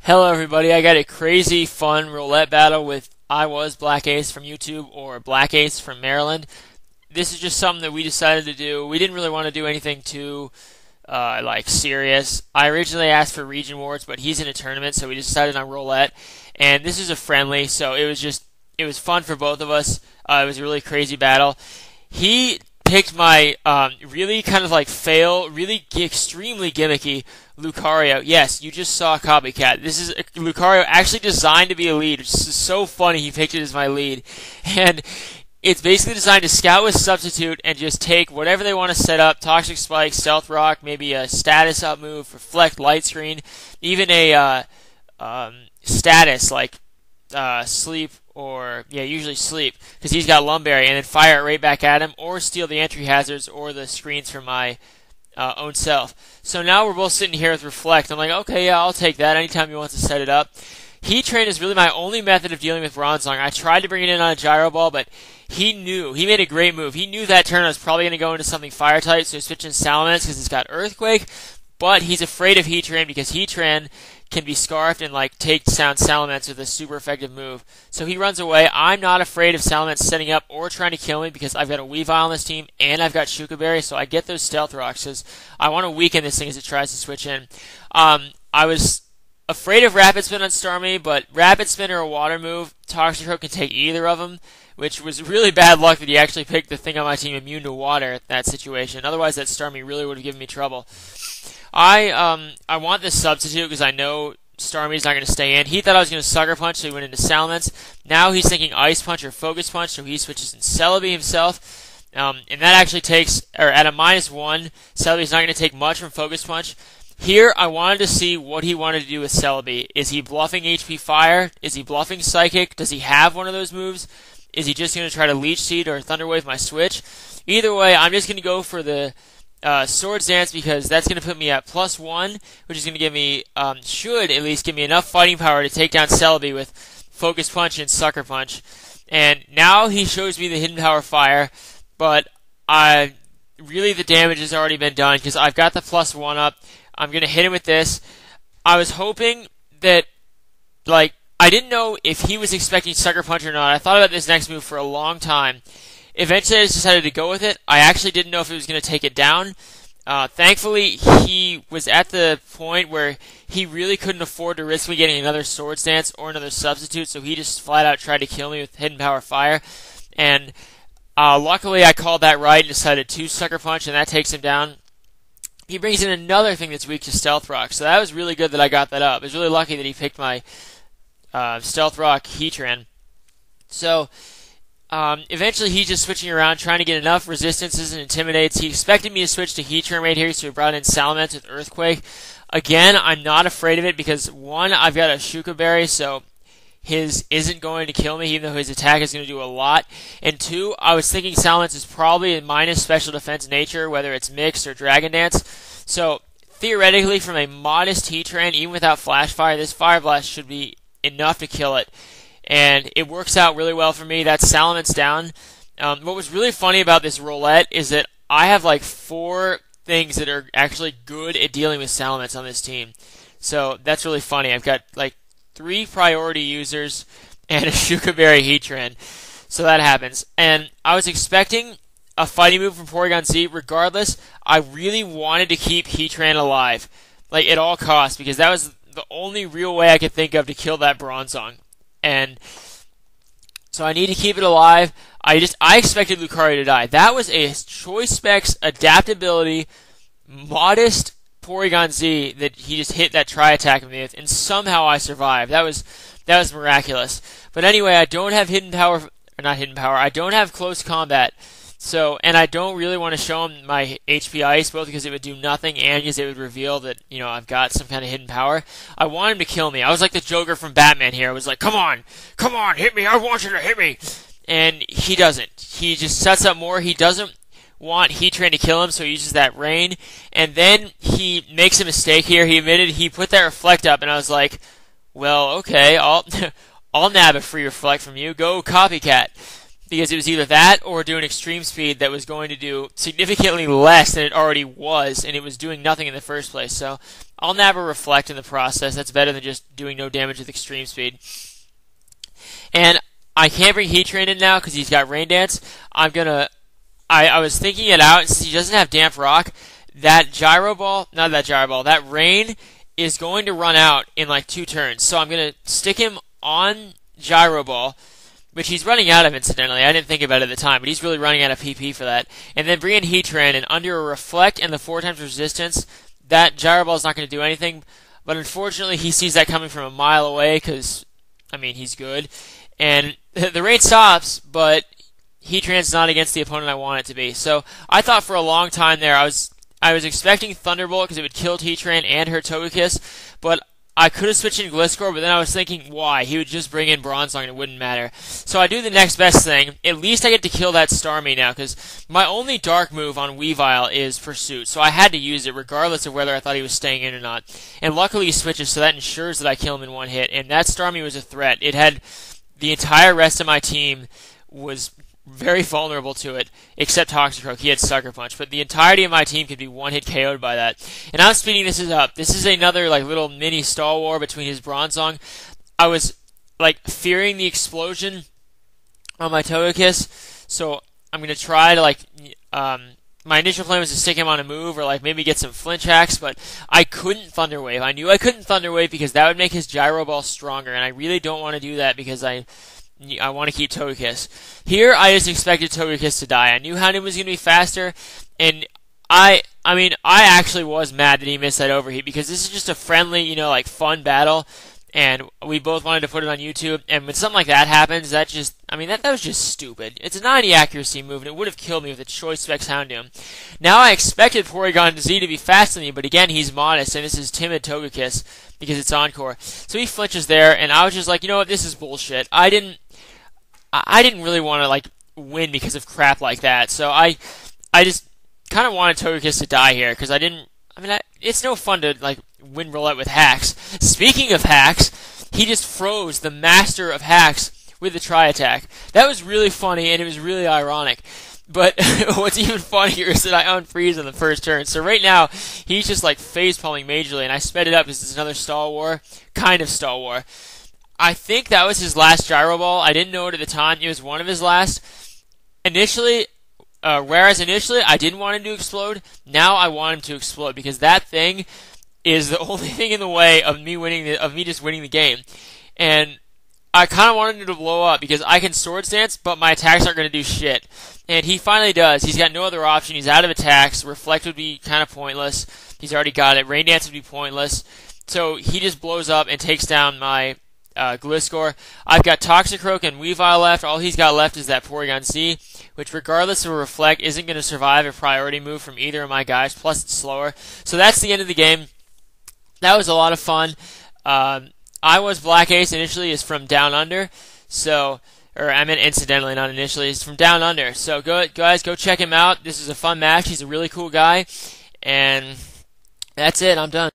Hello everybody, I got a crazy fun roulette battle with IwasBlackace from YouTube or Blackace from Maryland. This is just something that we decided to do. We didn't really want to do anything too serious. I originally asked for region wards, but he's in a tournament, so we decided on roulette. And this is a friendly, so it was fun for both of us. It was a really crazy battle. He picked my really kind of like extremely gimmicky Lucario. Yes, you just saw a copycat. This is a Lucario actually designed to be a lead, which is so funny he picked it as my lead. And it's basically designed to scout with substitute and just take whatever they want to set up, Toxic Spike, Stealth Rock, maybe a status up move, Reflect, Light Screen, even a status like Sleep or, usually Sleep, because he's got Lumberry, and then fire it right back at him, or steal the entry hazards or the screens from my own self. So now we're both sitting here with Reflect. I'm like, okay, yeah, I'll take that anytime he wants to set it up. Heat Train is really my only method of dealing with Bronzong. I tried to bring it in on a Gyro Ball, but he made a great move. He knew that turn I was probably going to go into something Fire type, so he's switching Salamence because it's got Earthquake, but he's afraid of Heat Train because Heat Train can be scarfed and take down Salamence with a super effective move. So he runs away. I'm not afraid of Salamence setting up or trying to kill me because I've got a Weavile on this team and I've got Shuka Berry, so I get those Stealth Rocks because I want to weaken this thing as it tries to switch in. I was afraid of Rapid Spin on Starmie, but Rapid Spin or a Water move, Toxicroak can take either of them, which was really bad luck that he actually picked the thing on my team immune to water in that situation. Otherwise, that Starmie really would have given me trouble. I want this substitute because I know Starmie's not going to stay in. He thought I was going to Sucker Punch, so he went into Salamence. Now he's thinking Ice Punch or Focus Punch, so he switches in Celebi himself. And that actually takes, or at a -1, Celebi's not going to take much from Focus Punch. Here, I wanted to see what he wanted to do with Celebi. Is he bluffing HP Fire? Is he bluffing Psychic? Does he have one of those moves? Is he just going to try to Leech Seed or Thunder Wave my Switch? Either way, I'm just going to go for the Swords Dance because that's going to put me at +1, which is going to give me, should at least give me enough fighting power to take down Celebi with Focus Punch and Sucker Punch. And now he shows me the Hidden Power Fire, but really the damage has already been done because I've got the +1 up. I'm going to hit him with this. I was hoping that, I didn't know if he was expecting Sucker Punch or not. I thought about this next move for a long time. Eventually, I just decided to go with it. I actually didn't know if it was going to take it down. Thankfully, he was at the point where he really couldn't afford to risk me getting another Swords Dance or another substitute, so he just flat out tried to kill me with Hidden Power Fire. And luckily, I called that right and decided to Sucker Punch, and that takes him down. He brings in another thing that's weak to Stealth Rock, so that was really good that I got that up. I was really lucky that he picked my Stealth Rock Heatran. So eventually he's just switching around, trying to get enough resistances and intimidates. He expected me to switch to Heatran right here, so he brought in Salamence with Earthquake. Again, I'm not afraid of it because, one, I've got a Shuka Berry, so his isn't going to kill me, even though his attack is going to do a lot. And two, I was thinking Salamence is probably a minus special defense nature, whether it's Mix or Dragon Dance. So, theoretically, from a modest Heatran, even without Flash Fire, this Fire Blast should be enough to kill it. And it works out really well for me. That's Salamence down. What was really funny about this roulette is that I have 4 things that are actually good at dealing with Salamence on this team. So, that's really funny. I've got 3 priority users and a Shuka Berry Heatran. So that happens. And I was expecting a fighting move from Porygon Z. Regardless, I really wanted to keep Heatran alive. At all costs, because that was the only real way I could think of to kill that Bronzong. And so I need to keep it alive. I expected Lucario to die. That was a Choice Specs adaptability, modest Porygon Z that he just hit that tri-attack with me with, and somehow I survived. That was miraculous. But anyway, I don't have I don't have close combat. So, and I don't really want to show him my HP Ice, both because it would do nothing and because it would reveal that, I've got some kind of hidden power. I want him to kill me. I was like the Joker from Batman here. I was like, come on, hit me, I want you to hit me. And he doesn't. He just sets up more. He doesn't want Heatran to kill him, so he uses that Rain. And then he makes a mistake here. He admitted he put that Reflect up, and I was like, well, okay, I'll nab a free Reflect from you. Go copycat. because it was either that or do an extreme speed that was going to do significantly less than it already was, and it was doing nothing in the first place. So I'll never reflect in the process. That's better than just doing no damage with extreme speed. And I can't bring Heat Train in now because he's got Rain Dance. I was thinking it out, and since he doesn't have Damp Rock, that Rain is going to run out in like 2 turns. So I'm going to stick him on Gyro Ball, which he's running out of, incidentally. I didn't think about it at the time, but he's really running out of PP for that. And then bring in Heat Train, and under a Reflect and the 4 times resistance, that Gyro Ball is not going to do anything. But unfortunately, he sees that coming from a mile away because, I mean, he's good. And the rain stops, but Heat Train's not against the opponent I want it to be. So I thought for a long time there, I was expecting Thunderbolt because it would kill Heat Train and hurt Togekiss, but I could have switched in Gliscor, but then I was thinking, why? He would just bring in Bronzong and it wouldn't matter. So I do the next best thing. At least I get to kill that Starmie now, because my only dark move on Weavile is Pursuit, so I had to use it regardless of whether I thought he was staying in or not. And luckily he switches, so that ensures that I kill him in 1 hit, and that Starmie was a threat. It had the entire rest of my team was very vulnerable to it, except Toxicroak. He had Sucker Punch, but the entirety of my team could be 1-hit KO'd by that. And I'm speeding this up. This is another like little mini stall war between his Bronzong. I was like fearing the explosion on my Togekiss, so I'm gonna try to like my initial plan was to stick him on a move or like maybe get some flinch hacks, but I couldn't Thunder Wave. I knew I couldn't Thunder Wave because that would make his Gyro Ball stronger, and I really don't want to do that because I want to keep Togekiss. Here, I just expected Togekiss to die. I knew Houndoom was going to be faster, and I actually was mad that he missed that overheat because this is just a friendly, like fun battle, and we both wanted to put it on YouTube, and when something like that happens, that was just stupid. It's a 90 accuracy move, and it would have killed me with a Choice Specs Houndoom. Now, I expected Porygon Z to be faster than me, but again, he's modest, and this is timid Togekiss because it's Encore. So he flinches there, and I was just like, you know what, this is bullshit. I didn't really want to like win because of crap like that. So I just kind of wanted Togekiss to die here because it's no fun to like win roulette with hacks. Speaking of hacks, he just froze the master of hacks with the Tri-Attack. That was really funny and it was really ironic. But what's even funnier is that I unfreeze on the first turn. So right now, he's just like face-palming majorly, and I sped it up because it's another stall war. Kind of stall war. I think that was his last Gyro Ball. I didn't know it at the time. It was one of his last. Whereas initially I didn't want him to explode, now I want him to explode because that thing is the only thing in the way of me just winning the game. And I kind of wanted him to blow up because I can Swords Dance, but my attacks aren't going to do shit. And he finally does. He's got no other option. He's out of attacks. Reflect would be kind of pointless. He's already got it. Rain Dance would be pointless. So he just blows up and takes down my Gliscor. I've got Toxicroak and Weavile left. All he's got left is that Porygon Z, which regardless of a Reflect isn't going to survive a priority move from either of my guys, plus it's slower. So that's the end of the game. That was a lot of fun. IwasBlackace initially is from Down Under, incidentally, not initially, he's from Down Under. So guys, go check him out. This is a fun match. He's a really cool guy. And that's it. I'm done.